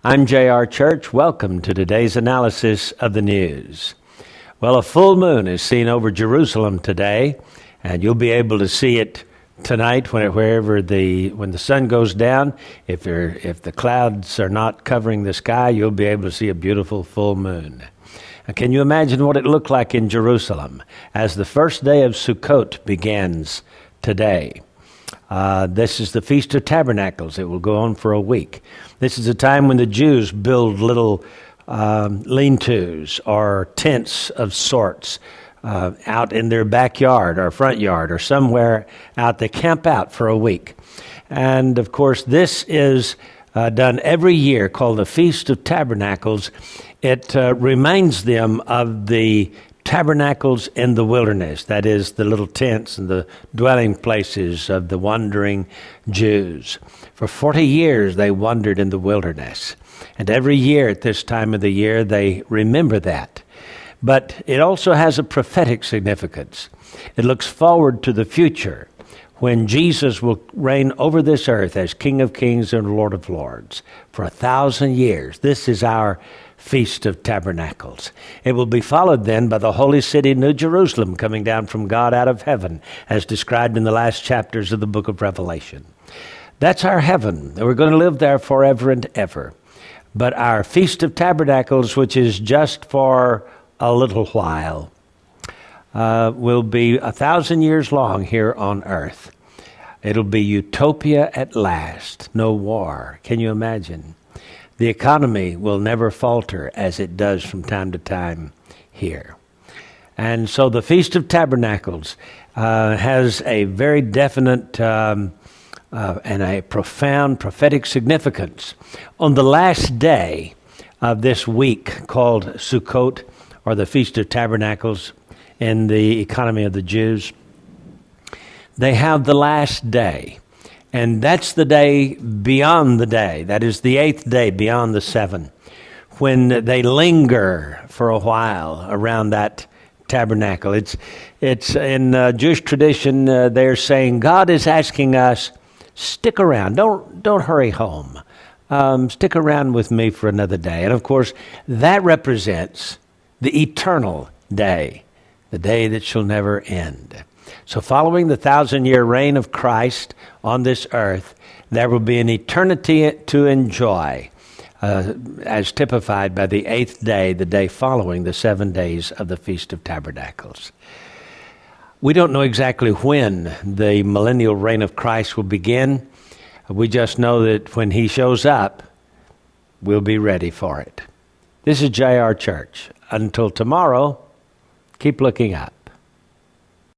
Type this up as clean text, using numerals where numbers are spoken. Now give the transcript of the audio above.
I'm J.R. Church. Welcome to today's analysis of the news. Well, a full moon is seen over Jerusalem today, and you'll be able to see it tonight when the sun goes down. If the clouds are not covering the sky, you'll be able to see a beautiful full moon. Now, can you imagine what it looked like in Jerusalem as the first day of Sukkot begins today? This is the Feast of Tabernacles. It will go on for a week. This is a time when the Jews build little lean-tos or tents of sorts out in their backyard or front yard or somewhere out. They camp out for a week. And, of course, this is done every year, called the Feast of Tabernacles. It reminds them of the tabernacles in the wilderness, that is, the little tents and the dwelling places of the wandering Jews. For 40 years they wandered in the wilderness, and every year at this time of the year they remember that. But it also has a prophetic significance. It looks forward to the future when Jesus will reign over this earth as King of Kings and Lord of Lords for 1,000 years. This is our Feast of Tabernacles. It will be followed then by the holy city, New Jerusalem, coming down from God out of heaven, as described in the last chapters of the book of Revelation. That's our heaven. We're going to live there forever and ever. But our Feast of Tabernacles, which is just for a little while, will be 1,000 years long here on earth. It'll be utopia at last. No war. Can you imagine? The economy will never falter as it does from time to time here. And so the Feast of Tabernacles has a very definite and a profound prophetic significance. On the last day of this week called Sukkot, or the Feast of Tabernacles in the economy of the Jews, they have the last day. And that's the day beyond the day. That is the 8th day beyond the 7, when they linger for a while around that tabernacle. It's in Jewish tradition. They're saying God is asking us, stick around. Don't hurry home. Stick around with me for another day. And of course, that represents the eternal day, the day that shall never end. So following the 1,000-year reign of Christ on this earth, there will be an eternity to enjoy, as typified by the 8th day, the day following the 7 days of the Feast of Tabernacles. We don't know exactly when the millennial reign of Christ will begin. We just know that when he shows up, we'll be ready for it. This is J.R. Church. Until tomorrow, keep looking up.